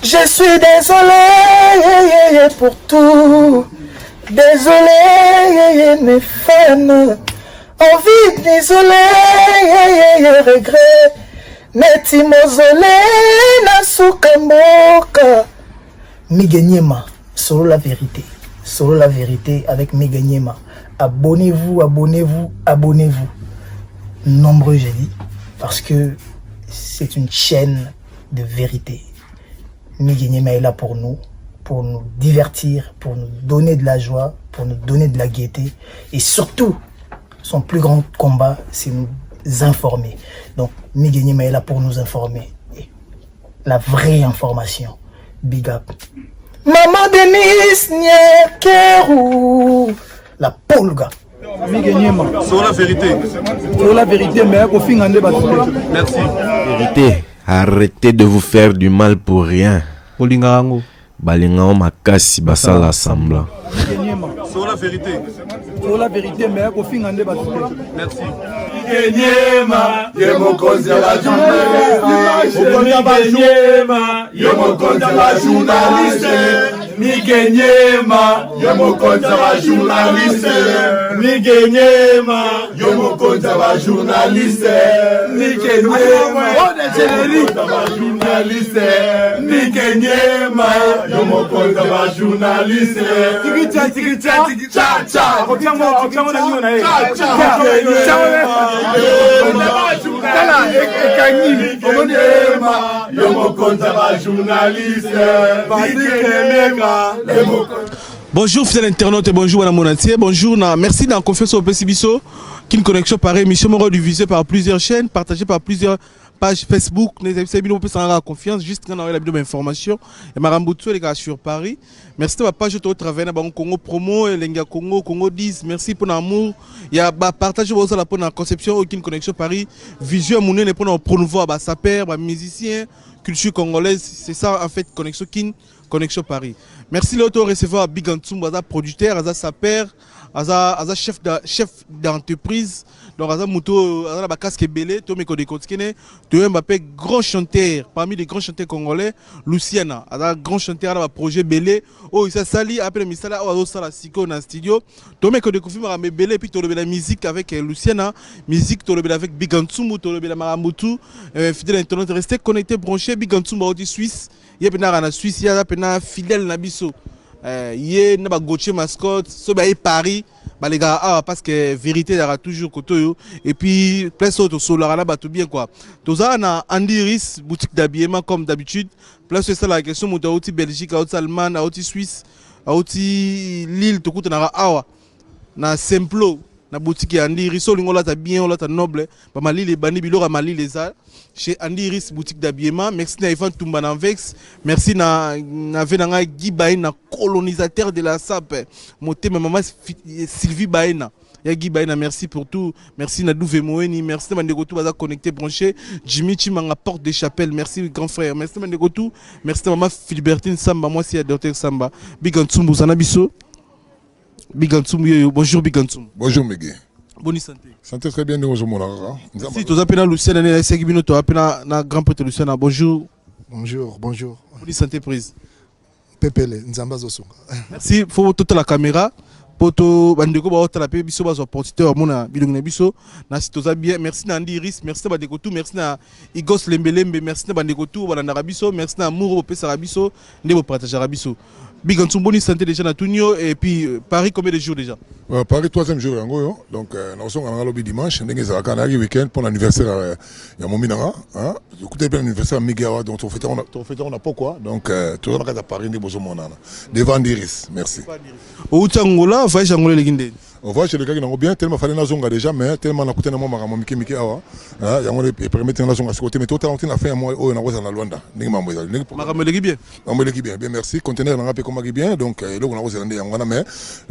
Je suis désolé pour tout. Désolé mes fans. Envie d'isoler, regret. Neti mozole na sukamoka. Miganyema, solo la vérité. Solo la vérité avec Miganyema. Abonnez-vous, abonnez-vous, abonnez-vous. Nombreux, j'ai dit. Parce que c'est une chaîne de vérité. Miganyema est là pour nous divertir, pour nous donner de la joie, pour nous donner de la gaieté. Et surtout, son plus grand combat, c'est nous informer. Donc, Miganyema est là pour nous informer. Et la vraie information. Big up. Maman Denise Nyekeru. La Polga. Miganyema. Sur la vérité. Sur la vérité, mais au fin merci. Vérité. Arrêtez de vous faire du mal pour rien. Polingango. Balingao makasi basala semblant. Sur la vérité. Sur la vérité, mais au fin merci. Miganyema, yemokonzi la journaliste. Miganyema, yemokonzi la journaliste. Miganyema, yemokonzi la journaliste. Miganyema, yemokonzi la journaliste. Miganyema, on est générique la journaliste. Miganyema, yemokonzi la journaliste. Tikicha tikicha tikicha cha. Bonjour fidèles internautes et bonjour à mon entier. Bonjour, merci dans confiance au PCBiso qui une connexion par émission diffusée par plusieurs chaînes, partagée par plusieurs page Facebook, les on peut s'en confiance juste quand on a la vidéo d'information et Marambutu les gars sur Paris. Merci de ma page au travers de Congo promo et Lenga Congo Congo 10. Merci pour l'amour. Il y a partage aussi la pour la conception aucune connexion Paris. Vision monnaie pour promouvoir sa père, musicien, culture congolaise. C'est ça en fait connexion Kin, connexion Paris. Merci l'auto recevoir Big Antsum, producteur, sa père, chef d'entreprise. Donc, Aza Mouto, Aza Bakaske Belé, Tomé Kodekotskene, Toye Mbappé, grand chanteur, parmi les grands chanteurs congolais, Luciana, Aza grand chanteur, Aza projet Belé, oh, il s'est sali, après Misala, Aza Sala Siko dans le studio, Tomé Kodekofi Marame Belé, puis Tolobé la musique avec Luciana, musique Tolobé avec Big Antsum, Tolobé la Maramoutou, fidèle internet, restez connectés, branchés, Big Antsum, Baudi Suisse, il y a Pena Suisse, il y a Pena fidèle Nabiso, il y a Naba Gauthier mascotte, Sobaï Paris. Bah les gars, parce que vérité aura toujours côté et puis place autre solar là bah tout bien quoi. Tout ça on a Andy Riss boutique d'habillement comme d'habitude. Place c'est ça la question mon outil Belgique, outil Allemagne, outil Suisse, outil Lille tout coûte na awa. Na Simplo na boutique Andy Riss lingo là ta bien là ta noble. Bah Mali les bani bilora Mali les a chez Andy Riss boutique d'habillement. Merci na Ivan Tumba Vex. Merci na venanga Guy Baïna colonisateur de la SAP. Moté ma maman Sylvie Baïna. Ya Guy Baïna, merci pour tout. Merci Nadou Vemoeni. Merci Mandegotou Baza connecté branché. Jimmy Chimanga porte des chapelles. Merci grand frère. Merci Mandegotou. Merci maman Philibertine Samba. Moi c'est Dr Samba. Big Antsum Zanabiso. Big Antsum yo. Bonjour Big Antsum. Bonjour Mégé. Bonne santé. Santé très bien, nous sommes là. Si tu as appelé Luciana, tu as appelé grand prêtre Luciana. Bonjour. Bonjour, bonjour. Bonne santé prise. Pepele, Nzamba Zosunga. Merci, il faut toute la caméra. Poto bandeko ba hotela pe biso ba zo porteur mona bilongna biso na sitoza bien merci na Andy Riss merci na bandeko tout merci na Igos Lembelembe merci na bandeko tout bana na biso merci na Mouro pesa biso ndebo partager biso Big Antsum bonne santé déjà na tunio et puis Paris combien de jours déjà Paris 3e jour yango donc nous sommes en lobby dimanche ndenge za ka na week-end pour l'anniversaire ya mominanga hein écoutez bien l'anniversaire Miguel donc on fêtera pourquoi donc tout le monde à Paris ndebo zo monana devant Andy Riss merci au Tangola voyage angolais legende on voit chez les gars qui n'ont bien tellement fallu na zonga déjà mais tellement na côté na mama miki miki awa hein yango les permettre na zonga ce côté mais tout on a fait moi na roza na Luanda ndenge mambo ezali ndenge makambo legi bien mambo legi bien bien merci conteneur na pe comme bien donc eloko na roza ndenge yango na mais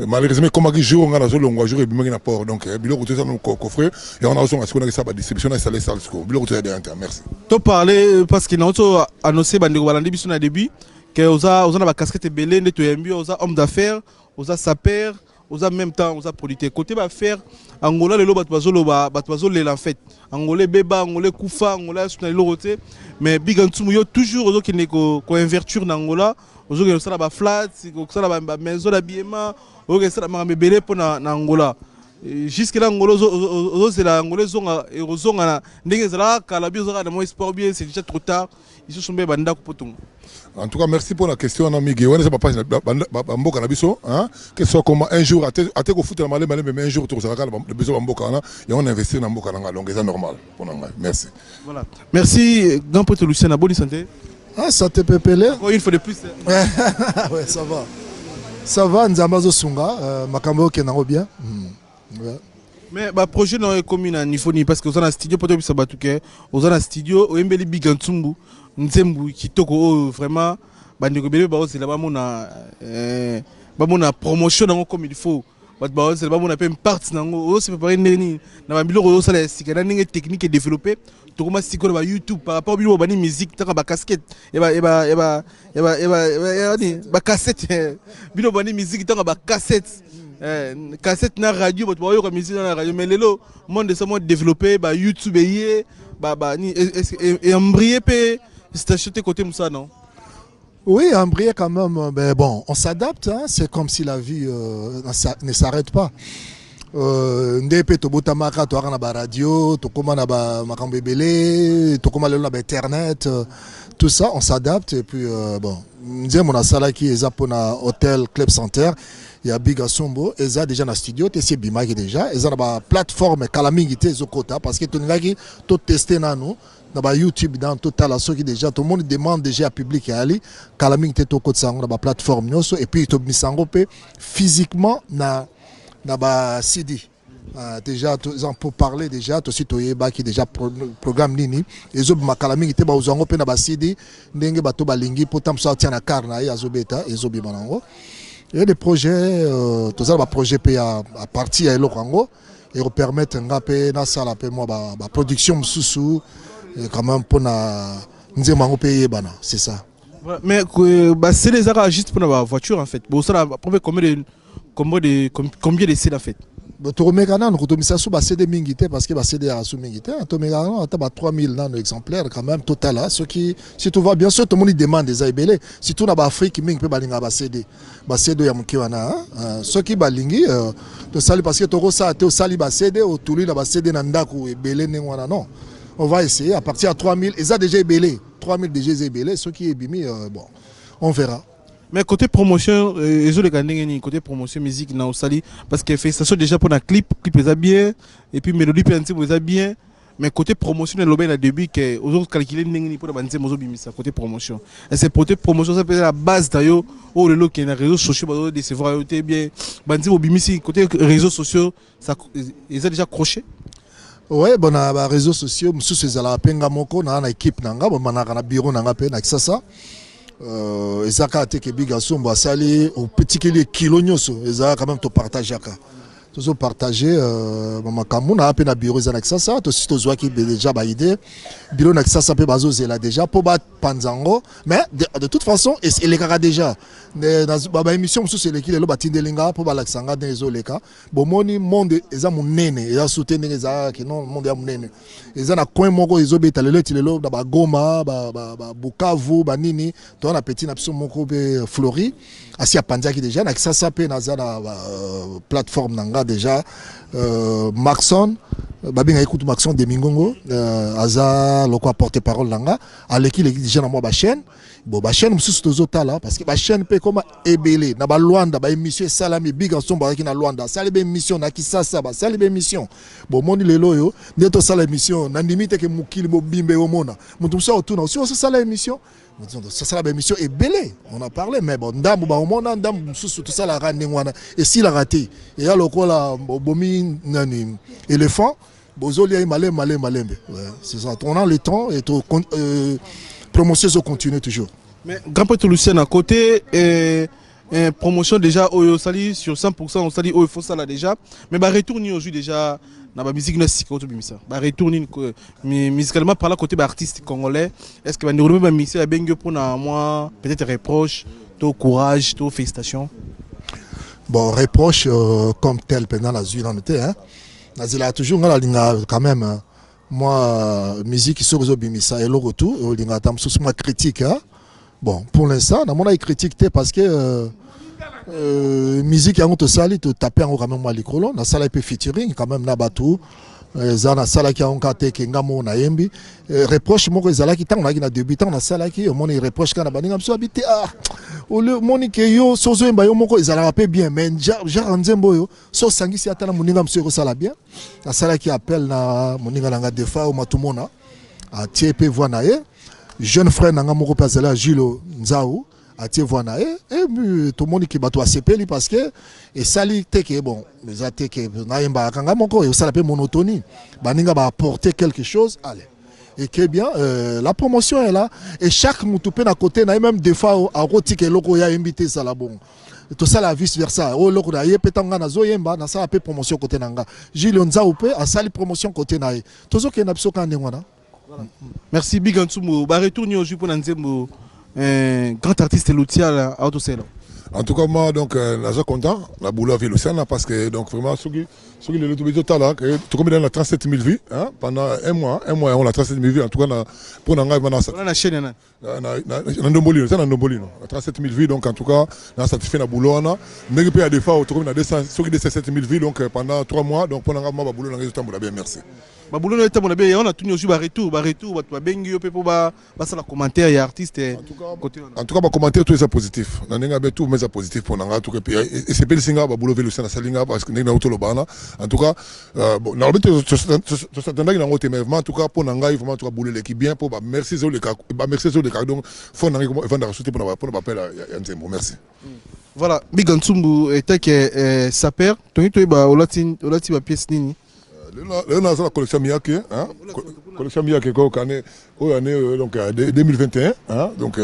malheureusement comme qui jour on a zolongo jour et bimaki na port donc biloko tout ça nous coffre et on a zonga ce qu'on a ça ba distribution na installé ça le biloko tout ça derrière merci to parler parce que nous annoncé bandeko balandi biso na début que oza na ba casquette belé ndeto yembi oza homme d'affaires oza saper aux en même temps aux producteurs côté va faire Angola le bato les en fait Angolais beba Angolais kufa Angolais sur le côté mais big en dessous yo toujours aux qui ne ko inverture d'Angola aux qui ça la flat ça la maison d'habillement aux qui ça la mebele pour na Angola jusque là Angola aux la Angolais zonga ndenge zala kala bio zala mo sport bien c'est déjà trop tard ils se sont bien banda poton. En tout cas, merci pour la question, Namigé. On est pas Bamboka Nabiso, hein? Que ce soit comme un jour, à te foot la malé, mais un jour, tu as le besoin Bamboka, et on investit dans Bamboka, donc c'est normal. Merci. Voilà. Merci, grand pote Lucien, à bonne santé. Ah, santé Pépélé. Une fois de plus. Ouais, ça va. Ça va, Nzambazo Sunga, Makambo qui est bien. Ouais. Mais le projet dans la commune à Nifoni, parce que vous avez un studio, vous avez un studio, vous avez un big Ntsumbu. Nzembu kitoko vraiment bandeko bele ba c'est là-bas mon promotion nango comme il faut ba c'est là-bas mon appelle partie nango c'est préparé neni na ba biloko ça la sikana ninge technique et développé to comment siko ba YouTube par rapport biloko ba ni musique ta ba casquette et ba cassette biloko ba ni musique ta ba cassette cassette na radio ba yo musique na radio mais lelo monde de ça monde développé ba YouTube et et embrayé pe c'est acheté côté Moussa, non? Oui, embrayé quand même. Mais bon, on s'adapte. Hein, c'est comme si la vie ne s'arrête pas. Ndépé to botamaka to arana ba radio, to koma na ba makambebele, to koma na ba internet, tout ça on s'adapte et puis bon, nzembo na sala ki eza pona hôtel Club Center, il y a Big Asombo, eza déjà na studio, c'est bimaki déjà, eza na ba plateforme kala mingi te zokota parce que to ngaki to tester nanu. Dans YouTube, dans total, ceux qui déjà, tout le monde demande déjà à public à aller, Kalaming Teto Kotsango, dans la plateforme, et puis tout le physiquement, dans la CD. Déjà, pour parler déjà, tout aussi, qui déjà programme Nini, et zo Kalaming était aux Angopé dans la CD, Nenge Bato Balingi, pour tam sortir na Karna, et Azobeta, et Zobi Manango. Il y a des projets, tout ça, projet à partir à Elokango, et permettre un gapé, na sala, moi, production sous quand même pour nous payer c'est ça. Mais c'est les arrêts juste pour la voiture en fait. Bon ça la combien de CD en fait. Tu remets quand même tu ça sous CD mingité parce que CD à sous mingité tu mets quand même 3000 nano exemplaires quand même total là ce qui si tout va bien sûr tout le monde demande des aibelé si tout na ba Afrique ming peut balinga ba CD ya mukiwana ce qui balingi to sali parce que to ça te sali ba CD au tuli na ba CD na ndaku ebelé ngwana non. On va essayer à partir de 3000, ils ont déjà ébélé. 3000 déjà ébélé, ceux qui est bimi, bon, on verra. Mais côté promotion, ils ont les côté promotion musique, na osali, parce que fait ça déjà pour un clip est bien, et puis mélodie est bien, mais côté promotion, le lobby a début que aux autres calculer pour la bande bimisa côté promotion. Et c'est côté promotion ça peut être la base d'ailleurs, oh le lot qui est dans les réseaux sociaux, de se voir bien, bande bimisi côté réseaux sociaux, ça ils ont déjà croché. Ouais, bon, na ba réseaux sociaux, monsieur César Penga Moko, na équipe nanga, bon, na bureau nanga pe na kisasa. Ezaka te ke Big Asombo asali au petit kilo nyoso, ezaka quand même to partager ka. Toujours partager mama kamuna pe na bureau ezana kisasa, to si to zwa ki déjà ba idée. Bureau na kisasa pe bazo zela déjà pour ba panzango, mais de toute façon et les kaka déjà. Dans ba émission monsieur c'est l'équipe le batindelinga pour ba laksanga dans les oleka. Bomoni monde eza munene, eza soutenir eza ki non monde ya munene. Eza na coin moko ezobeta lelo tilelo da ba Goma, ba Bukavu, ba nini, to na petit na biso moko be Flori. Asi apanzaki déjà na kisasa pe na za na plateforme nanga déjà Maxon babinga écoute Maxon de Mingongo aza loko porter parole nanga aleki déjà na moi ba chaîne bon ba chaîne mususu tozota là parce que ba chaîne pe comme ebele na ba Luanda ba émission salami Big Asombo ba ki na Luanda sali be émission na kisasa ba sali be émission bon moni lelo yo ndeto sala émission na limite que mukili bo bimbe o mona mutu so autour na aussi so sala émission ça sera l'émission est belé on a parlé mais bon ndambu ba omona ndambu sous tout ça la rande ngwana et si la raté et ya lokola bomi nani éléphant bozoli ay malembe ouais c'est ça on a le temps et promotion se continue toujours mais grand pote Lucien à côté promotion déjà au sali sur 100% on sali il faut ça là déjà mais bah retourner aujourd'hui déjà na ba musique na siko to bimisa ba retourner musicalement par là côté ba artiste congolais est-ce que ba ndiro ba mixer ya bengue pour na moi peut-être reproche to courage to félicitations bon reproche comme tel pendant la zone en était hein nazila toujours ngala linga quand même hein. Moi musique sur les obimisa et le retour linga tam sous moi critique hein. Bon pour l'instant dans mon avis critique parce que musique yango to sali to taper en quand même moi likolo na sala pe featuring quand même na batu zana sala ki on kate ke ngamo na yembi reproche moko ezala ki tanga na débutant na sala ki on moni reproche kana baninga mso habité ah o le moni ke yo sozo emba yo moko ezala pe bien mais genre nzembo yo so sangisi atana moninga mso ko sala bien na sala ki appel na moninga nanga defa o matumona a TP voix na ye jeune frère nanga moko pasala Julo Nzao a tie voix na ye et tout le monde qui bato ACP parce que et sali teke bon les ateke na yemba kanga moko et ça la pe monotonie baninga ba apporter quelque chose allez et que bien la promotion est là et chaque mutupe na côté na même des fois a roti ke loko ya invité ça la bon tout ça la vice versa o loko na ye petanga na zo yemba na ça pe promotion côté nanga Gilles Nzaupe a sali promotion côté na ye tozo ke na biso ka ndengwana merci Big Ntsumu ba retourner au pour Nzembo grand artiste loutier à Autoselo. En tout cas, moi, donc, je suis content, la boulot avec Luciana, parce que, donc, vraiment, ce qui est total, là, tout comme il a 37 000 vues, hein, pendant un mois, on a 37 000 vues, en tout cas, pour nous, on a chaîne, on a 37 000 vues, donc, en tout cas, on a satisfait la boulot, on a, mais il y a des fois, on a 17 000 vues, donc, pendant 3 mois, donc, pour nous, on a boulot, on a bien, merci. Baboulou no etamo na be on a tuni aussi ba retour ba bengi yo pe po ba ça la commentaire ya artiste côté en tout cas ba commentaire tout ça positif na ninga be tout mais ça positif pour nanga tout que et c'est bel singa ba boulot velu sana salinga parce que ninga auto bana en tout cas bon na robete to s'attendait na ngote mais en tout cas pour nanga il vraiment tout boulot l'équipe bien pour ba merci zo le cas ba merci zo le cas donc faut nanga vendre soutenir pour ba appel ya Nzembo merci. Voilà Big Ntsumu était que sa père toni to ba olati ba pièce nini le na la collection Miyake hein collection Miyake ko année donc 2021 hein donc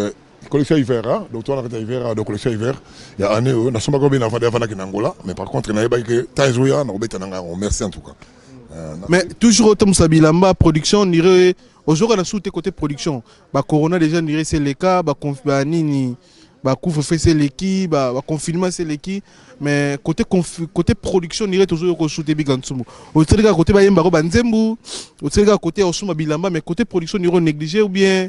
collection hiver hein donc on a fait hiver donc collection hiver il y a année on a somba ko bien avant na Angola mais par contre na yeba que tazoya na obeta nanga merci en tout cas mais toujours autant Sabilamba production dirait aujourd'hui on a sous côté production ba corona déjà dirait c'est le cas ba nini ba couvre fait c'est l'équipe ba confinement c'est l'équipe mais côté production dirait toujours ko shooter Big Ntsumu au tseka côté ba yemba ko banzembu au tseka côté osuma bilamba mais côté production dirait négligé ou bien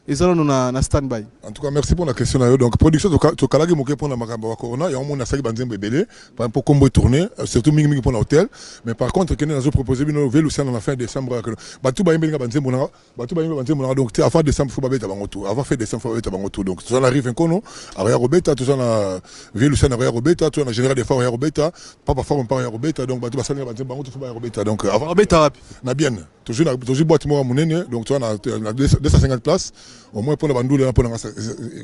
et ça on a stand by. En tout cas merci pour la question donc production to kalagi moké pour la makamba corona ya on a saki banzembu belé pour combo tourner surtout mingi pour l'hôtel mais par contre que nous proposer bino velu ça en fin décembre que batu ba yemba banzembu na batu ba yemba banzembu na donc avant décembre faut ba beta bango tout avant fin décembre faut beta bango tout donc ça arrive incono area robeta tout ça na velu ça na area robeta tout na général des fois area robeta papa forme pas area robeta donc batu ba sali banzembu bango tout faut ba robeta donc avant robeta na bien toujours boîte moi monene donc tu as 250 places au moins pour la bandoule pour la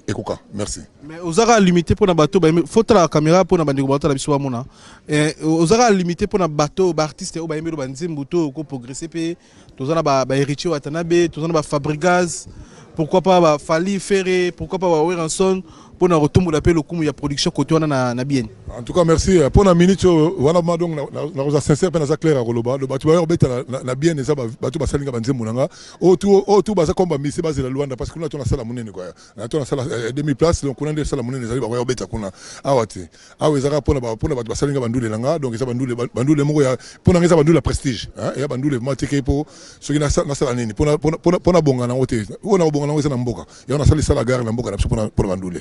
ekoka merci mais osara limité pour na bateau faut la caméra pour na bandiko bateau la biso mona et osara limité pour na bateau ba artiste o ba yemelo banzembu to ko progresser pe tozana ba héritier watanabe tozana ba Fabrigaz pourquoi pas ba Fali Ferré pourquoi pas ba Weranson pour na retour la pe le coup ya production côté on na bien en tout cas merci pour la minute voilà donc na rosa sincère pe na za clair à Roloba le bateau ba beta na bien ça bateau ba salinga banzembu nanga autour ba za komba misi ba zela Luanda parce que nous on a sala munene quoi on a sala 2000 places donc on a des sala munene za ba beta kuna awati awe za pour na bateau ba salinga bandule nanga donc ça bandule moko ya pour na za bandule prestige hein ya bandule mateke pour ce qui na sala nini pour na bonga na wote on a bonga na na mboka ya on a sala sala gare na mboka na pour bandule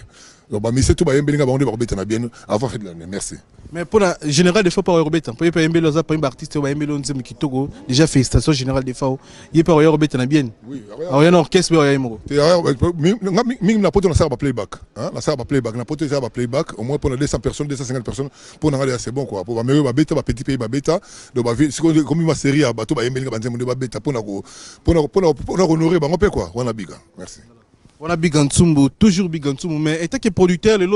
donc ba misi tout ba yembelinga ba on beta na bien avant fait de l'année merci mais pour la général des fois par Robeta pour pas yembelo za pas artiste ba yembelo nzemu kitoko déjà félicitations général des fois y par Robeta na bien oui alors orchestre ba yemo mingi na poto na ça ba playback hein na ça ba playback na poto ça ba playback au moins pour 200 personnes 250 personnes pour na c'est bon quoi pour ba meilleur ba beta ba petit pays ba beta donc ba comme ma série à bateau ba yembelinga ba nzemu ba beta pour na honorer ba ngopé quoi wana biga merci. Voilà Big Ntsumu, toujours Big Ntsumu, mais étant que producteur, le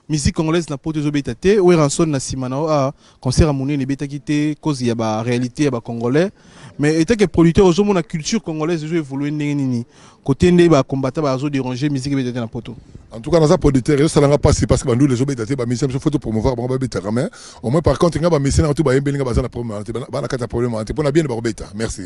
musique congolaise n'a pas de bétaté, ou Ranson na simana a concert à Mouné, les béta quitté, cause il y a la réalité, il y a congolais, mais étant que producteur, aujourd'hui la culture congolaise joue évoluer nini, côté né ba combattant ba zo déranger musique bétaté na poto. En tout cas dans ça producteur, ça n'a pas si parce que bandou les bétaté ba mission photo promouvoir ba bétaté mais au moins par contre nga ba mission na tout ba yembelinga ba za na problème, ba na kata problème, pour na bien ba béta. Merci.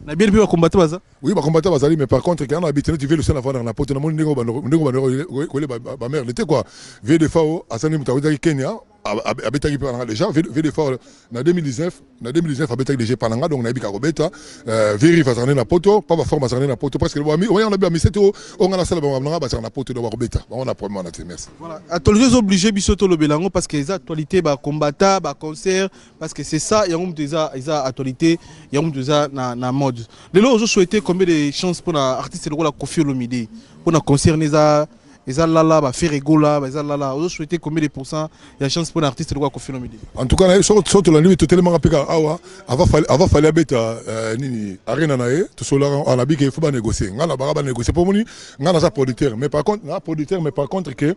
Na bien pu combattre baza oui ba combattre bazali mais par contre quand on habite tu veux le seul avant na poto na monde ndingo ba mère l'été quoi vie de fao asani mutaoza Kenya abetaki pendant déjà des fois en 2019 abetaki déjà pendant donc na bika robeta vérifier ça na poto pas forme ça na poto parce que on a bien miseto on a la salle on a na poto de robeta on a problème na merci voilà actualité obligé bisoto le belango parce que les actualités ba combattant ba concert parce que c'est ça il y a des actualité il y a des na mode les autres souhaiter combien de chances pour un artiste le la Koffi Olomide pour un concert les là ba faire rigola ba là vous souhaitez combien de pourcents il y a chance pour un artiste de quoi Koffi Olomide en tout cas surtout la nuit totalement rapika awa avant fallait beta nini arena nae tout cela on a dit qu'il faut pas négocier ngana ba négocier pour moni ngana sa producteur mais par contre que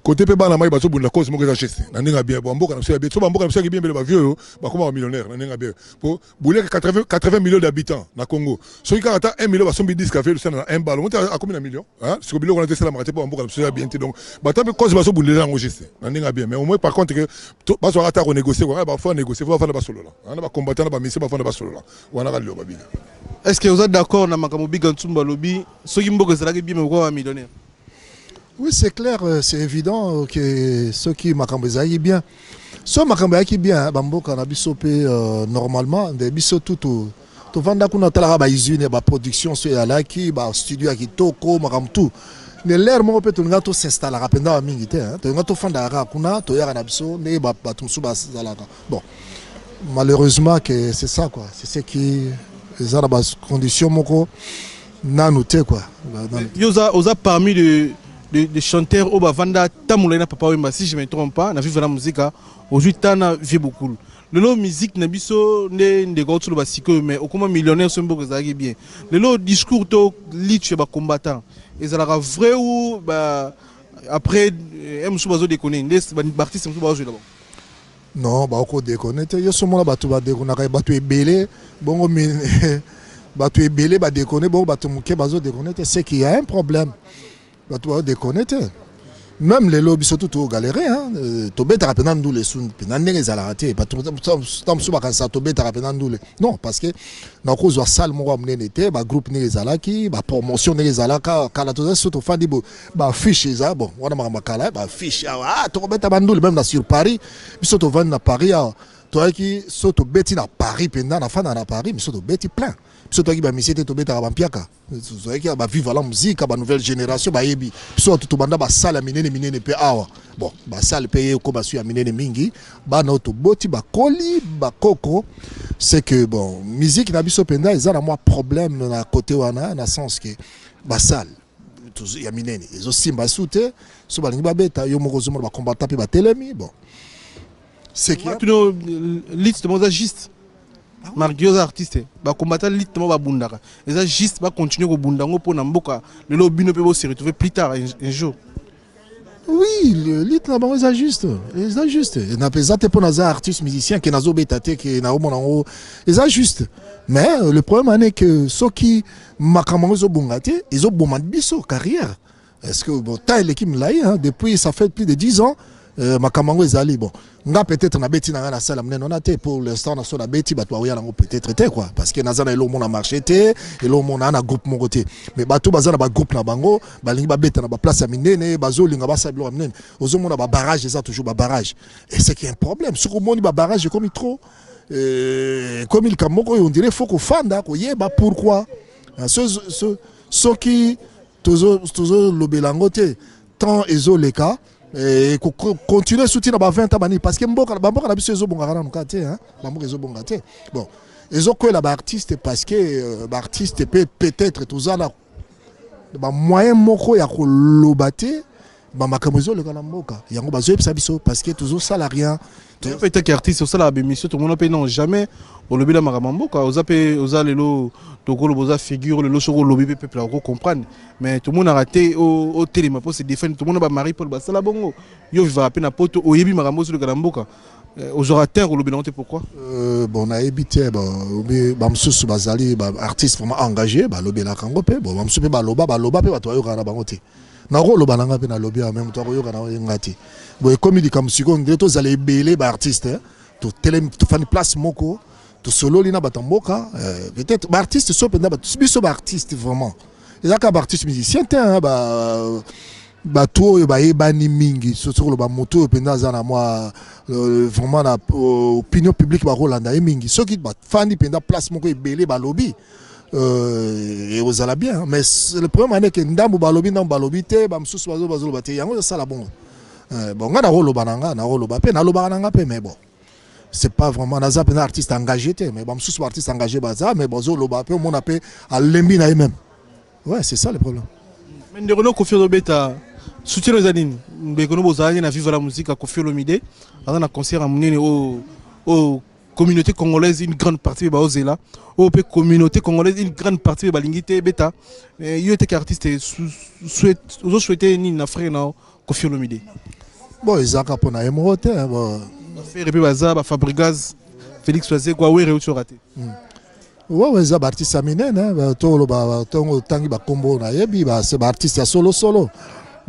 côté pe bana mai bazo bunda cause mo que geste na ninga bien bon mboka na so bien so mboka na so bien ba vieux ba comme millionnaire na ninga bien pour bouler 80 millions d'habitants na Congo so il ata 1 million ba sombi 10 café le na un ballon à combien de millions hein ce que biloko na te sala marate pour mboka na so bien donc ba tape cause bazo bunda ngo geste na ninga bien mais au moins par contre que bazo ata renégocier ba faut négocier faut faire ba solo là na ba combattant na ba mission ba faire ba solo là wana ka loba bina est-ce que vous êtes d'accord na makambo biga ntsumba lobi so mboka zala ke bien ko millionnaire. Oui, c'est clair, c'est évident que ceux qui m'accompagnent bien, ceux qui m'accompagnent bien, Bamboka na bisopé normalement, des biso tout vanda kuna tala ba usine ba production so ya laki ba studio ki toko makam tout. Ne l'air mo peut tunga to s'installer rapidement mingi te, hein. To ngato fanda ra kuna to ya na biso ne ba tumsu ba zalaka. Bon. Malheureusement que c'est ça quoi, c'est ce qui les a ba conditions moko na noté quoi. Yoza parmi de chanteurs au Bavanda Tamoulena Papa Wemba, si je ne me trompe pas, na vive la musique, aujourd'hui Tana vit beaucoup. Le lot musique n'a biso ne gros sur le basique, mais au comment millionnaire sont beaucoup bien. Le lot discours to lit chez ba combattant. Et ça la vrai ou bah après M sous déconner, les artistes sont sous là-bas. Non, bah encore déconner. Yo somo la batu ba déconner, batu ebélé, bon batu ebélé ba déconner, bon batu muké bazo déconner, c'est qu'il y a un problème. Bah toi déconnecté même les lobbies surtout tout galéré hein to beta rapidement nous les sous penande les alaraté pas tout tam sous ba ça to beta rapidement nous non parce que na cause salle mo amener était ba groupe les alaki ba promotion les alaka kala to surtout fandi ba fiche ça bon on a makala ba fiche ah to beta bandule même na sur Paris biso to vendre na Paris toi qui surtout beti na Paris pendant na fin na Paris mais surtout beti plein surtout qui ba misité to beta ba mpiaka soit qui ba vivre la musique ba nouvelle génération ba yebi surtout to banda ba sala minene pe awa bon ba sala payer ko ba su ya minene mingi ba na to boti ba koli ba koko c'est que bon musique na biso penda ils ont moi problème na côté wana na sens que ba sala il y a minene ils aussi ba soute so ba ba beta yo moko zo ba combattre pe ba telemi bon c'est qui liste de juste Marguerite artiste ba combattre liste ba bundaka et ça juste ba continuer ko bundango pour na mboka le lobino pe se retrouver plus tard un jour. Oui, le lit là bas c'est juste na pesate pour les artistes musiciens qui nazo betate qui na omonango c'est juste mais le problème est que ceux qui makamango bongate ils ont bomand biso carrière est-ce que bon ta l'équipe là depuis ça fait plus de 10 ans makamango ezali bon nga peut-être na beti na sala mnene on a té pour l'instant na so na beti batwa ya nango peut-être té quoi parce que nazana elo mona marché té elo mona na groupe mon côté mais bato bazana ba groupe na bango balingi ba beta na ba place minene bazolinga ba sablo mnene ozo mona ba barrage ça toujours ba barrage et c'est qui est un problème sur le monde ba barrage comme il trop comme il kamoko on dirait faut qu'on fanda ko yeba pourquoi ce qui toujours le belangote tant ezo les cas et continuer à soutenir 20 ans parce que mboka na biso ezo bonga na nkate hein bamboka ezo bonga te bon ezo ko la artiste parce que artiste peut-être tous là ba moyen moko ya ko lobate ba makamozo le kana mboka yango bazo epsa biso parce que toujours salarié peut-être qu'artiste ça la bémission tout le monde peut non jamais au lobby la makamamboka oza lelo tokolo boza figure le soko lobby peuple ko comprendre mais tout le monde a raté au téléma pour se défendre tout le monde ba mari pour ba sala bongo yo vivre à peine à poto oyebi makambozo le kana mboka aux orateurs au lobby non pourquoi bon na ebité ba msusu bazali ba artiste vraiment engagé ba lobby la kango pe bon msusu pe ba loba pe ba to yo kana bango te na rolo bananga pe na lobby en même temps yo kana ngati bon comme dit comme second to zale belé ba artiste to télé to fan place moko to solo lina batamboka peut-être ba artiste so penda ba biso ba artiste vraiment et ça ka ba artiste musicien ba bato oyo bayebani mingi surtout ba moto penda za na moi vraiment na opinion publique ba Rolanda e mingi soki ba fandi penda place moko ebele ba lobby et aux ala bien mais le problème est que ndambo ba lobby te ba msusu bazo ba te yango ça la bongo bon nga na roloba pe na loba nanga pe mais bon c'est pas vraiment naza pena artiste engagé te mais ba msusu artiste engagé baza mais bozo loba pe on appelle à lembi na même ouais c'est ça le problème mais ndeko Koffi Olomide soutien aux anines bekono bozali na vivre la musique à Koffi Olomide dans un concert à munene au communauté congolaise une grande partie ba ozela au pe communauté congolaise une grande partie ba lingité beta yo était artiste souhaiter ni na frère na Koffi Olomide bon ezaka pona emote bon faire pe baza ba Fabrigaz Félix Oise quoi were au raté ouais ça artiste minene to lo ba tongo tangi ba combo na yebi ba c'est artiste solo.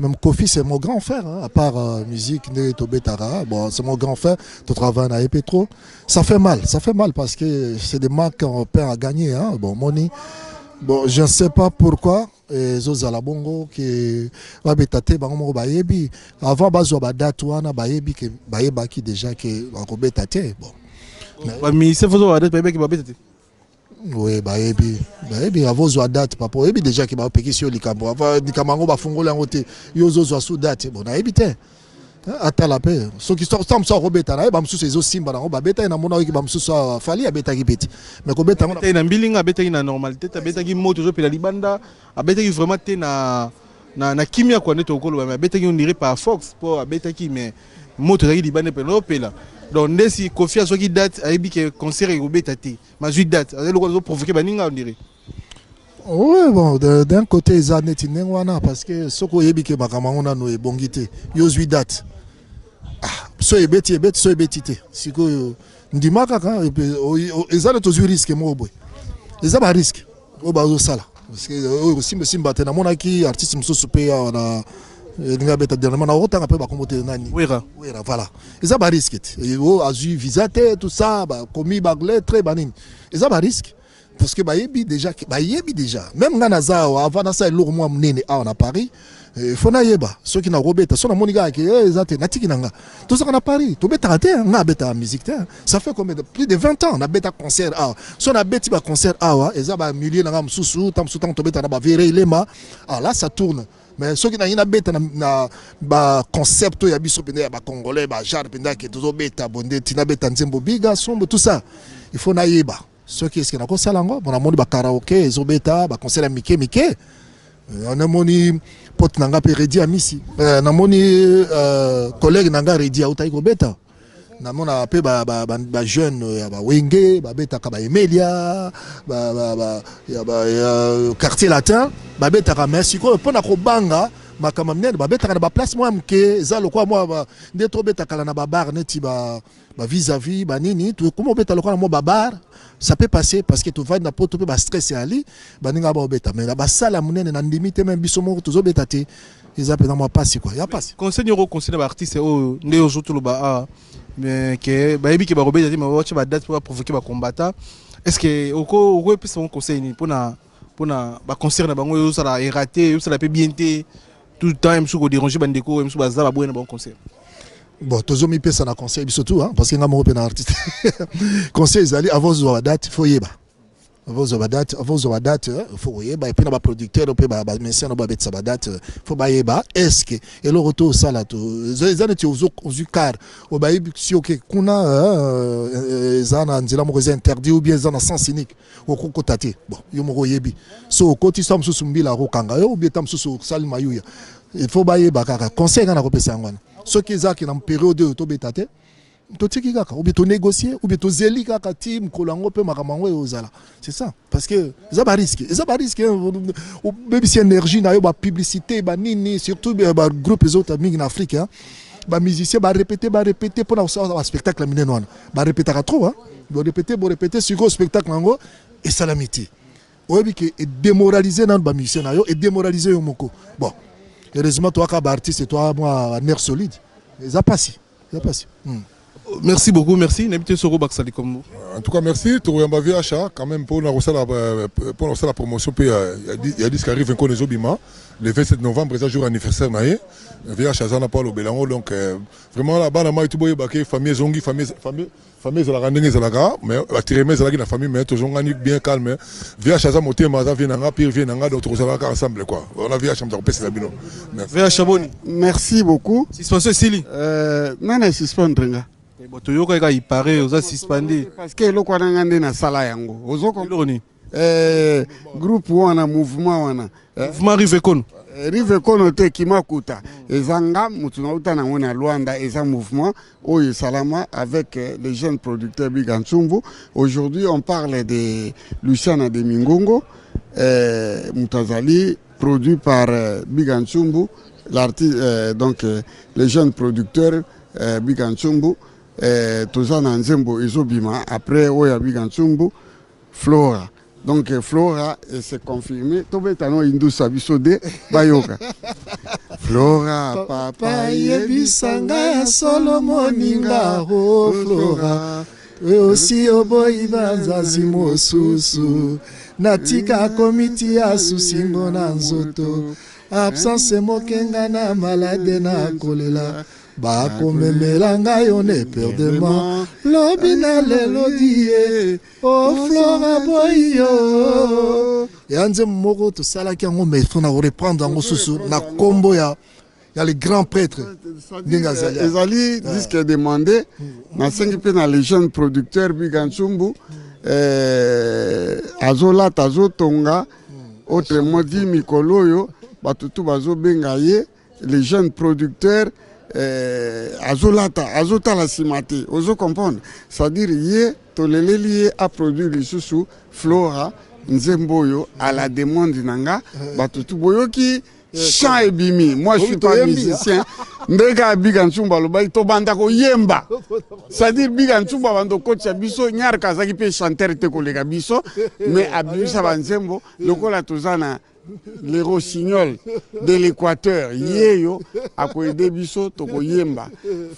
Même Koffi, c'est mon grand frère, hein, à part musique, Tobetara, bon, c'est mon grand frère, tu travailles à Epetro. Ça fait mal parce que c'est des marques qu'on perd à gagner, hein, bon, money. Bon, je ne sais pas pourquoi, Zozala Bongo, qui va bétate, bayebi, avant, bazoba date, bayebi, qui déjà, qui va bétate, bon. Mais c'est votre date, bayebi, qui va bétate. Oui, bayebi avant zo date papa yebi déjà ki ba peki sur likambo avant likamango ba fongola ngote yo zo zo sous date bon na yebi te ata la paix so ki sort so robeta na ba msusu ezo simba na ba beta na mona ki ba msusu fali abeta ki beti mais ko beta na mbilinga abeta ki na normalité abeta ki moto zo pela libanda abeta ki vraiment te na kimia kwa neto okolo mais abeta ki on dirait par Fox pour abeta ki mais moto za ki libanda pela pela. Donc, si Koffi a qui date, a dit que concert est obété, mais 8 dates, a provoqué Baninga, on dirait. Oui, bon, d'un côté, ils ont été parce que ce qu'on a dit que Makamon a nous bongité, ils ont 8 dates. Ah, so est bêti, so est bêti. Si que dit Makaka, ils ont tous risque, moi, ils ont un risque. Au bas de ça là. Parce que aussi, me simba, t'es na mon aki, artiste, me soupé, on a. Voilà. Ils ont un risque. Ils ont un visa, tout ça, commis, très banine. Ils ont un risque. Parce que déjà, même avant ça, lourd moi à Paris, il faut naïba. Ceux qui n'ont pas robé, ceux qui n'ont pas tout ça qu'on a Paris, tout bêta on a bêta musique. Ça fait combien de plus de 20 ans on a bêta concert. Si on a bêta concert, ils ont un millier de sous, tam sous tam to bêta na verre lema. Là ça tourne. Mais ceux qui n'ont pas concept, il y a des Congolais, des gens qui ont bêta, tina bêta nzembo biga, sombre tout ça. Il faut naïba. Ceux qui sont dans ça, on a monté karaoké, ils ont bêta, concert à Mickey. On a monté pote nanga pe ready à Misi. On a monté collègue nanga ready à Otaïko bêta. Na mona pe ba jeune ba wenge ba beta ka ba Emelia ba quartier latin ba beta ka merci ko pona ko banga makama mnene ba beta ka ba place moi mke za lokwa moi nde to beta kala na ba bar neti ba vis-à-vis ba nini to comment beta lokwa na mo ba bar ça peut passer parce que tu vas na poto pe ba stress ali ba ninga ba beta mais ba sala mnene na limite même biso mo to zo beta te ils appellent moi passer quoi il y a passer conseil ba artiste o nde ozoto lo ba mais que bayebi ke ba robeta mais watch ba date pour provoquer ba combattant est-ce que oko peut son conseil ni pour na ba concert na bango yo ça la raté yo ça la peut bien té tout le temps msuko déranger bandeko msuko baza ba bon concert. Bon tozo mi pesa na conseil surtout hein parce que nga mo pe na artiste conseil zali avant zo date faut yeba avant zo date faut yeba et puis na ba producteur pe ba médecin na ba bet sa date faut ba yeba est-ce que et le retour ça là to zane ti ozo car o ba yebi si OK kuna zana nzela mo interdit ou bien zana sens cynique o ko tate bon yo mo yebi so ko ti sam susu mbila ro kanga yo ou bien tam susu salima yuya il faut ba yeba kaka conseil na ko pesa ngwana ceux qui ont une période de tobetate totiki kaka ou bien to négocier ou bien to zeli kaka team kolango pe makamango ozala c'est ça parce que ça va risque ou même si énergie na yo ba publicité ba nini surtout ba groupe les autres amis en Afrique hein ba musicien ba répéter pour un spectacle mineno ba répéter trop hein ba répéter sur gros spectacle ngo et salamité ou bien que démoraliser dans ba musicien na yo et démoraliser yo moko bon heureusement toi ka artiste et toi moi nerf solide ça passe. Merci beaucoup, merci. N'habitez sur Robaxali comme vous. En tout cas, merci. Tu as VHA quand même pour la promotion. Il y a 10 qui arrivent encore les Obima. Le 27 novembre, c'est un jour anniversaire. VHA, ça n'a pas le Bélango. Donc, vraiment, là-bas, il y a une famille Zongi, famille de la Randenge, mais la Tiremé, c'est la famille, mais toujours bien calme. VHA, ça monte, mais ça vient, pire vient, donc on va ensemble. On a VHA, on peut se faire. VHA, Boni. Merci beaucoup. Suspension, Sili. Non, non, suspendre. Il paraît aux suspendus. Parce que le Kwanangande na sala yango. Ozoko. Groupe wana mouvement wana. Mouvement Rivekono. Rivekono te kimakuta. Ezanga mutunauta na ngona Luanda eza mouvement Oye Salama avec les jeunes producteurs Bigantsumbu. Aujourd'hui, on parle de Luciana de Mingongo, Mutazali, produit par Bigantsumbu, l'artiste donc les jeunes producteurs Bigantsumbu. Tozana Nzembo Ezobima, après Oya Bigantsumbu, Flora. Donc Flora, c'est confirmé. Tobetano Indou Sabisode, Bayoka. Flora, papa, yebisanga ya Solomoninga, oh Flora. Aussi oboyi banzazi mosusu. Natika komiti ya susingo na nzoto. Absence mokenga na malade na kolela. Bakomemela yo ne perdement lobina lelodie o Flora boyo yanze moko to sala ki ngo mais faut na reprendre ngo susu na kombo ya les grands prêtres Ndingazali ezali disque demandé na 5 pe na les jeunes producteurs Bigantsumbu azola tazotonga autrement dit mikoloyo batutu bazo bengaye les jeunes producteurs azota la simate, ozo comprendre. C'est-à-dire yé toleleli a produit le sous Flora Nzemboyo à la demande nanga batutu boyo ki chant et bimi. Moi je suis pas musicien. Ndeka Bigantsumba lo bay to banda ko yemba. C'est-à-dire Bigantsumba bando kocha biso nyar kazaki pe chanteur te kolega biso mais abisa banzembo lokola tozana les rossignols de l'Équateur, yeyo, a koyede biso toko yemba.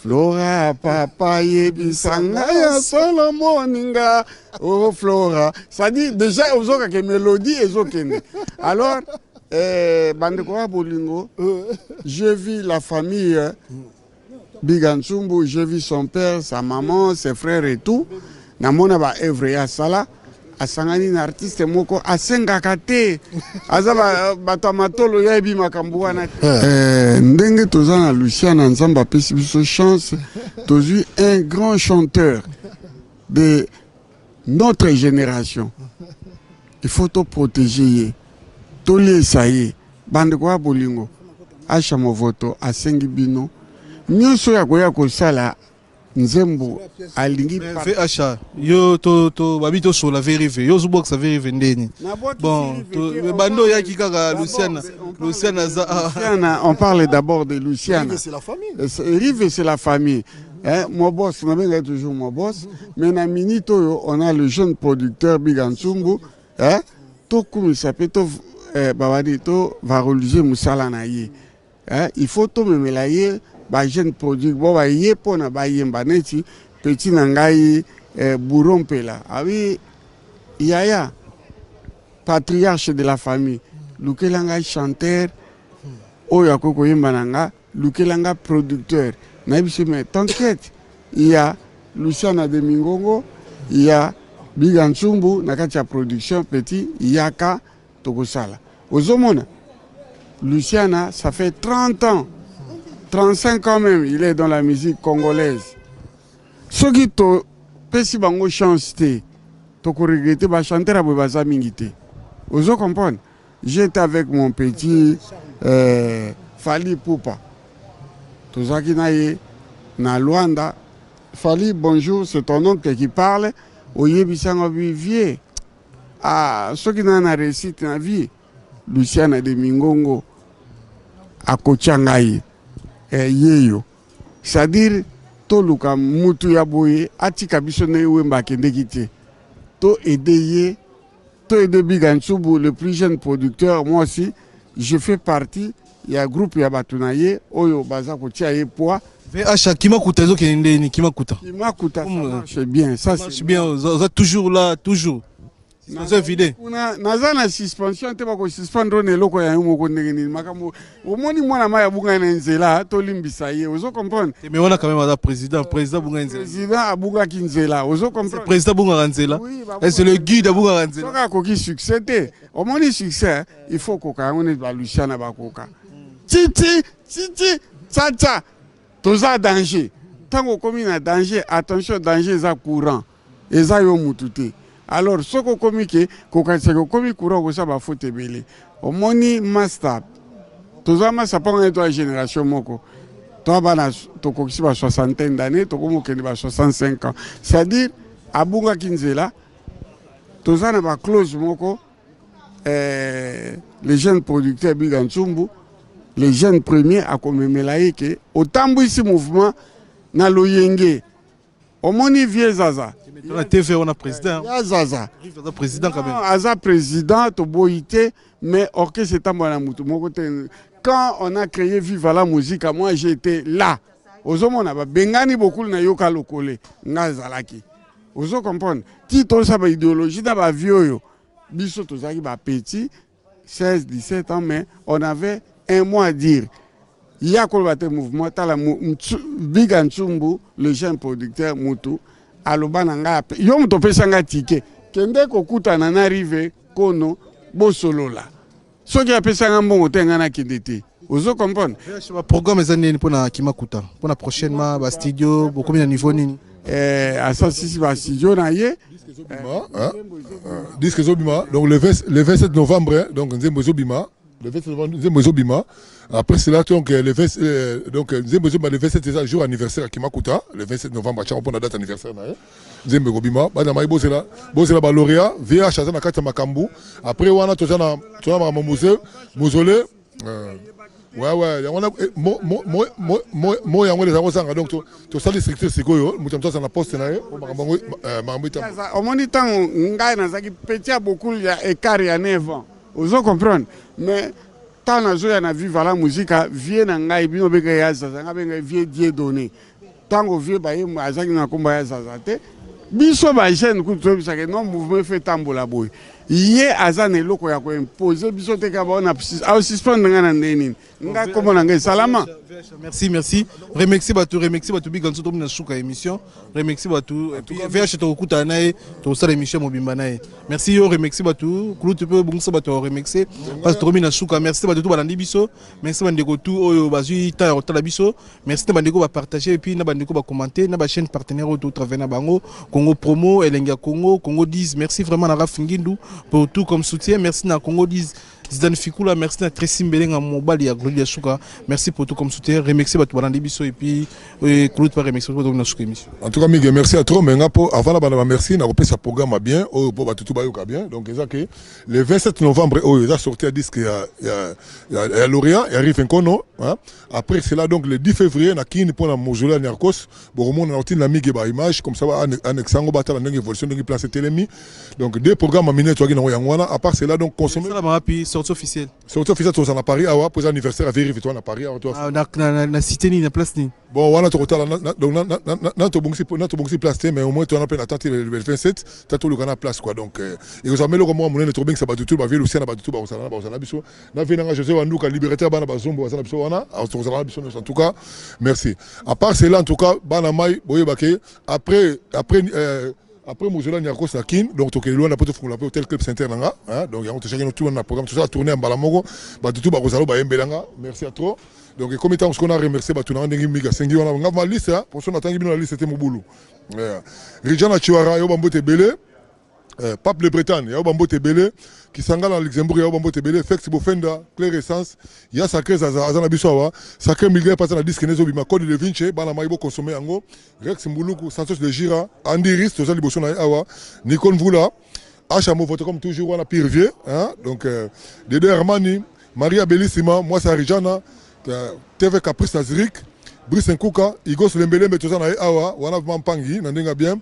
Flora, papa, yebisanga ya Solomoninga, oh Flora. Ça dit déjà aux autres que mélodie et autres. Alors, Bandekora Bolingo, je vis la famille Bigantsumbu, je vis son père, sa maman, ses frères et tout. Namona ba Evrea Sala. Asangani na artiste moko asengaka te azaba batamatolo yebi makambo wana ndenge tozana Luciana Nzamba pesi biso chance tozu un grand chanteur de notre génération. Il faut te protéger to lesaye bande kwa bolingo acha movoto asengi bino nyonso ya koya kosala Nzembo alingi VHA yo to babito sur la vérifier yo zubox sa vérifier ndeni bon to bando ya kikaka Luciana on parle d'abord de Luciana, c'est la famille. Rive c'est la famille. Mon boss on toujours mon boss mais na minito on a le jeune producteur Bigantsumbu to comme ça peut to babadi to valoriser musala na ye il faut to memelaye ba jeune produit bo ba ye pona ba yemba neti petit nangai burompela abi yaya patriarche de la famille lukelanga chanteur oya koko yemba nanga lukelanga producteur na biso mais t'inquiète il y a Luciana de Mingongo il y a Bigantsumbu na kati ya production petit yaka tokosala ozomona Luciana ça fait 30 ans 35 ans même, il est dans la musique congolaise. Ce qui te pesi bango chance te, to ko regretter ba chanter a baza mingité. Vous comprenez? J'étais avec mon petit Fali Poupa. Tozaki naye na Luanda. Fali, bonjour, c'est ton oncle qui parle. Oye bisango vivier. Ah, ce qui n'a réussite na vie. Luciana de Mingongo a Kochangaye. Yeyo. C'est-à-dire, to luka mutu ya boye, atika biso ne wemba kende kite. To aider Bigantsumbu, le plus jeune producteur, moi aussi, je fais partie il y a groupe ya batunaye oyo baza kotia ye poids VH Kimakuta zo kende ni Kimakuta ça marche bien, ça c'est bien, vous êtes toujours là, toujours. C'est évident. Naza na suspension te ba ko suspendre ne loko ya mo ko ndenge ni makambo omoni mwana maya bunga na nzela to limbisa ye ozo comprendre. Mais on a quand même un président bunga nzela. Président abuga kinzela ozo comprendre. Président bunga nzela. Et c'est le guide bunga nzela. Soka ko ki succès te. Omoni succès, il faut ko ka on ba Luciana ba koka. Titi tcha toza danger. Tango komi na danger, attention danger za courant. Eza yo mutute. Alors, ce qu'on communique, c'est courant que ça va foutre belé. Au moni master, tous les ça prend une génération moko. Toi, tu as 60 d'années, tu as 65 ans. C'est-à-dire, à Bunga Kinzela, tous les ba close moko, les jeunes producteurs Biganchumbu, les jeunes premiers à commémorer que autant de ce mouvement na loyenge. Au moni vieux Zaza. La TV, on a président. Zaza. Président quand même. Aza président, Toboïté, mais orchestre est en quand on a créé Viva la musique, moi j'étais là. Ozo mona ba bengani beaucoup na yoka lokole ngazalaki. Ozo comprendre. Tito sa ba idéologie na ba vieux yo. Biso tozaki ba petit 16 17 ans mais on avait un mois à dire. Il y a un mouvement, Biganchumbu, le jeune producteur Moutou, Alobananga, Yom Topesanga Tike, Kende Kokuta n'arrive Kono, Bosolola. Ce qui a fait un bon hôtel Kindete. Vous comprenez? Le programme est année pour la Kimakuta. Pour la prochaine, le studio, beaucoup de niveau. À ça, si le studio, Disque Zobima, donc le 27 novembre, donc Nzembo Zobima. Le 27 novembre, après cela, donc, le 27 c'est un jour anniversaire à Kimakuta, le 27 novembre, on a la date anniversaire. Nzembo Gobima, Badamaï Bozela, Lauréat, VH Azana Kata Makambu, après on a tout ça dans mon musée, Mausolée. Ouais, on a moi yango les arrosanga donc to ça les stricteurs c'est quoi mutamto ça na poste na au moni temps ngai na zaki petit beaucoup il y a écart ya 9 ans. Vous comprenez? Mais tant que je na vivre la musique, vient na ngai bino beka ya zaza, nga vie Dieu donné. Tant que vieux ba yemu azaki na komba ya zaza te, biso ba jeune ku to bisa ke non mouvement fait tambola boy. Yé azane loko ya ko imposer biso te ka ba on a suspendre nga ndeni. Nga komo na ngai salama. Merci. Remercie Batu Biganso to na suka émission. Remercie Batu et puis VH to kuta nae to sa émission mobimba nae. Merci yo remercie Batu, kulu tu peux bungsa Batu remercier parce que na suka merci Batu to balandi biso. Merci bandeko tout oyo bazui ta rotala biso. Merci bandeko ba partager et puis na bandeko ba commenter na ba chaîne partenaire au travers na bango Congo Promo Elenga Congo 10. Merci vraiment na Rafingindu pour tout comme soutien. Merci na Congo 10. Zidane Fikula, merci à Tracy Mbelenga Mobali à Gloria Souka. Merci pour tout comme soutien. Remercie à Toubalandi Bisso et puis Claude par remercier pour notre émission. En tout cas, Miguel, merci à toi. Mais avant la merci, on a repris ce programme bien. Pour tout bayoka bien. Donc, le 27 novembre, il a sorti un disque, il y a Lauréat, il arrive un kono. Après, c'est là donc le 10 février, na kini pour la Mausolée à Niarkos. Bon, on a sorti la Miguel par image, comme ça, annexango bata la évolution de place télémi. Donc, deux programmes à minute, à part cela, donc consommer. Sortie officielle. Sortie officielle, tu es à Paris, pour l'anniversaire à vérifier, toi à Paris. Na cité ni na place ni. Bon, voilà, tu as donc, na place, mais au moins, tu as peine attendre le 27, tu as tout le canal place, quoi. Donc, et vous avez le moment, mon est trop bien que ça va tout, va vivre aussi, ça va tout, ça va biso. Na vena José Wandouka, liberté, bana bazombo, ça biso wana, en tout cas, merci. À part cela, en tout cas, bana mai, boye baké, après Mouzola Niarkos Nakin, donc tu es loin d'après le hôtel Club Saint-Nanga, donc il y a un tour dans le programme, tout ça a tourné en Balamogo, tout Barosalo, Bayembelanga, merci à toi. Donc comme étant ce qu'on a remercié, tu as Miga Sengi, on a ma liste, pour ça on attend la liste, c'était mon boulot. Rijana Chiwara, Yobambo Tebele, Pape Le Bretagne, Yobambo Tebele, qui s'engage en Luxembourg, Yobambo Tebele, Fex Bofenda, Claire Essence, il y a Sacré Zazana Bissoa, Sacré Miguel passant la disque Nezo Bima, Code de Vinci, Banamaïbo consommé en go, Rex Mbouloukou, Santos de Gira, Andy Riss, Tosa Liboson Awa, Nicole Voula, Hachamo, vote comme toujours, on a pire vieux, donc Dede Armani, Maria Bellissima, moi c'est Rijana, TV Caprice Nazirik, Brice Nkouka, Igos Lembele, mais tout ça, Awa, Wana Mampangi, Nandenga bien,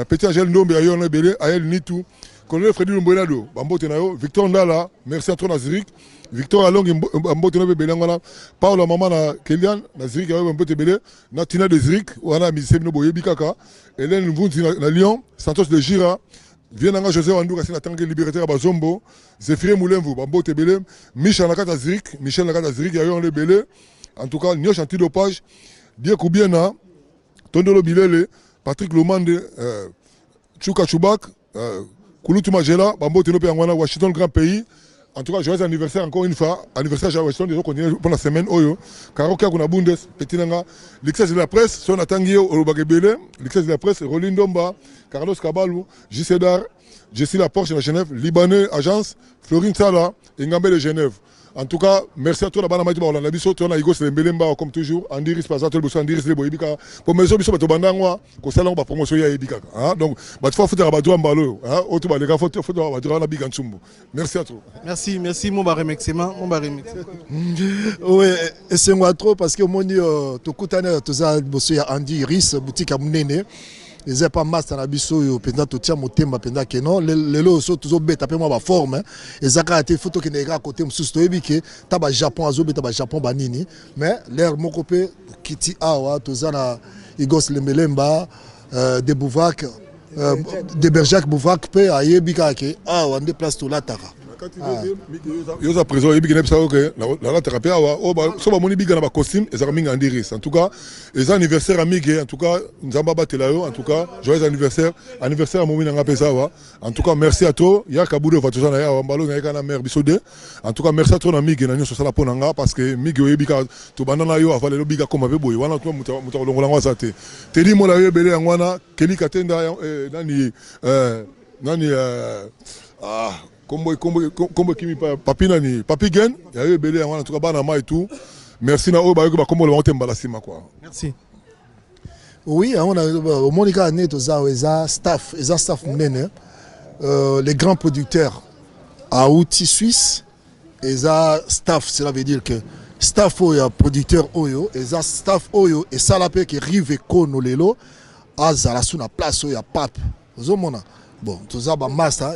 Petit Angel Ndombe, Ayon Lebele, Ayel Nitou, Colonel Freddy Lumboinado, Bambote Nayo, Victor Ndala, merci à toi na Zurich. Victor Along, Bambote Nayo Belangana, Paolo Maman na Kelian, na Zurich, Bambote Belé, Natina de Zurich, Wana Misem Noboye Bikaka, Hélène Vunzi na Lyon, Santos de Gira, Vienanga José Wandou, Kassina Tangue Libérateur à Bazombo, Zéphiré Moulenvou, Bambote Belé, Michel Nakata Zurich, Michel Nakata Zurich, Yayon Le Belé, en tout cas, Nyoch Antidopage, Dia Koubiena, Tondolo Bilele, Patrick Lomande, Chouka Choubak, Kouloutou Magela, Bambote Nope Angwana, Washington, grand pays. En tout cas, joyeux anniversaire encore une fois. Anniversaire à Washington, déjà continué pendant la semaine. Oyo, Karoka Kuna Bundes, Petinanga, l'excès de la presse, Son Atangio, Olobagebele, l'excès de la presse, Rolin Domba, Carlos Kabalou, J. Cédar, Jessie Laporte de Genève, Libanais, Agence, Florine Sala, Ngambé de Genève. En tout cas, merci à toi, la Banamaïti, on a vu on a Igos Lembelemba, comme toujours, Andiris Pazato, le Andiris Lebo Ibika, pour mes hommes, ils Bandangwa, qu'on s'est là, on va promotion à Ibika. Donc, il faut faire Rabadou en balo, autrement, les gars, il faut faire Rabadou en Bigansumbo. Merci à toi. Merci, mon barré Mexema, mon barré Mexema. Oui, et c'est moi trop, parce que mon Dieu, tout le temps, tout ça, il y a Andy Iris, boutique à Mounene. Les n'ont pas master na biso yo pendant tout tient motema pendant que non les lots toujours bête après moi ba forme et ça a été photo qui n'est pas côté mususu to ebike taba Japon azo beta ba Japon banini mais l'air moko pe kiti awa tozana Igos Lembelemba de Bouvac de Berjac Bouvac pe ayebika ke awa on déplace tout la tara Yo za présent yebi kenep sa ok la thérapie awa so ba moni biga na ba costume et ça minga Andiris en tout cas les anniversaires amige en tout cas nzamba batela yo en tout cas joyeux anniversaire à momi nga pesa wa en tout cas merci à toi ya kabudo va tozana ya mbalo na kana mère bisode en tout cas merci à toi na mige na nyo so sala pona nga parce que mige yebi ka to banana yo avala lo biga comme boy wana to muta longola ngwa sate tedi mo la yo bele ngwana keli katenda nani Kombo kimi papi nani papi gen ya yo belé en tout cas bana ma et tout merci na o ba yo ba kombo le monter mbalasima quoi merci oui on a au Monica Neto za staff munene les grands producteurs à outils suisse et za staff cela veut dire que staff oyo producteur oyo et za staff oyo et ça la pe que rive kono lelo azala suna place oyo ya pape ozomona. Bon, tout ça, master,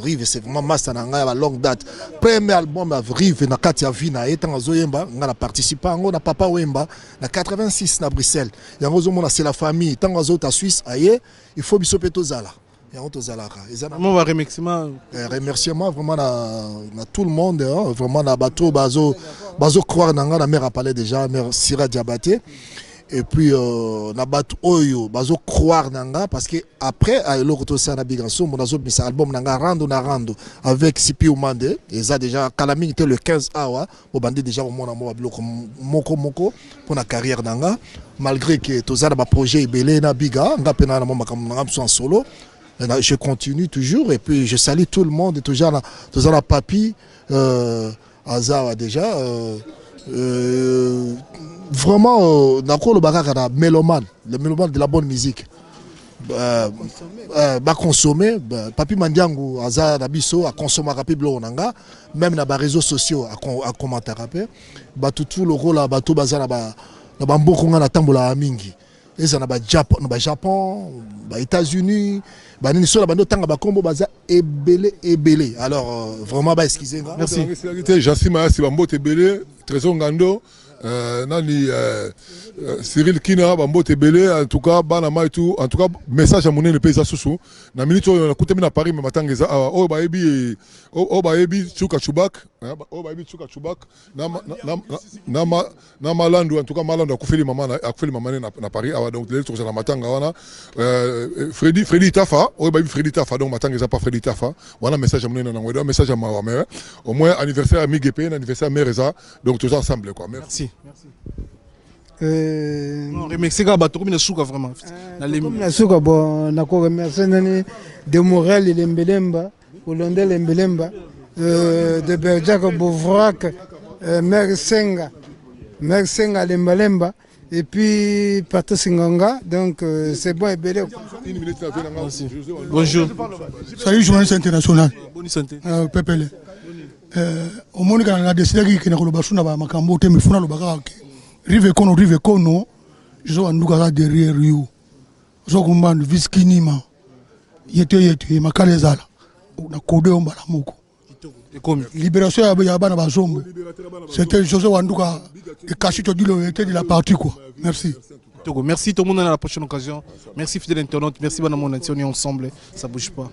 Rive, c'est vraiment master, na longue date. Premier album, Rive, na Katia Vina, et tant Zoyemba, on a participé, on a Papa Wemba, na 86 na Bruxelles. Et en c'est la famille, tant aux autres à Suisse, aïe, il faut bisoper tout ça là. Et on tous là. Mon va remerciement. Remerciement vraiment na tout le monde, vraiment na bateau, bazo croire na la mère a parlé déjà, mère Sira Diabaté. Et puis na bat oyo bazo croire nanga parce que après à l'autre ça na biganso mon azo mis album nanga rando avec Sipi Umande et ça déjà Kalami était le 15 awa au bandit déjà au mon amour moko pour la carrière nanga malgré que tout ça ba projet belé na biga nga pena na mama comme en solo je continue toujours et puis je salue tout le monde et toujours la papi Azawa déjà vraiment le mélomane de la bonne musique consommer papi mandiango aza na biso a consommer rapide nanga même na ba réseaux sociaux a commenter rapide tout le rôle là bato bazana ba na mboko nga na tambola mingi eza na ba Japon ba États-Unis ba nini so la bando tanga ba kombo baza ebele alors vraiment ba excusez merci Jassima si bambo ebele Trésor Ngando nani Cyril Kina Bambote Belé en tout cas banama et tout en tout cas message à mon ne pesa susu na minute on a coûté na Paris mais matangeza o ba ebi Chouka Choubak na Malandu en tout cas Malandu a kufeli mama na Paris donc les trucs na matanga wana Freddy Tafa o ba Freddy Tafa donc matangeza pas Freddy Tafa wana message à mon na message à ma mère au moins anniversaire à Miguepe anniversaire à Mereza donc tous ensemble quoi merci. Non, remercier ka bato comme souka vraiment. Na souka bon na ko remercier nani de Morel Lembelemba, Olonde Lembelemba, de Berjac Bouvrac, Mère Senga Lembelemba et puis Pato Singanga donc c'est bon et belé. Bonjour. Salut journaliste international. Bonne santé. Pepele. Au monde quand on a décidé que na ko basuna ba makambo te mifuna lo baka rive kono je suis en derrière you je comprends viskinima yete makala ezala na kode ombala moko libération ya bana bazombo c'était José Wanduka et Kachito Dilo était de la partie quoi. Merci. Merci tout le monde, à la prochaine occasion. Merci fidèle internaute, merci bonne on est ensemble, ça bouge pas.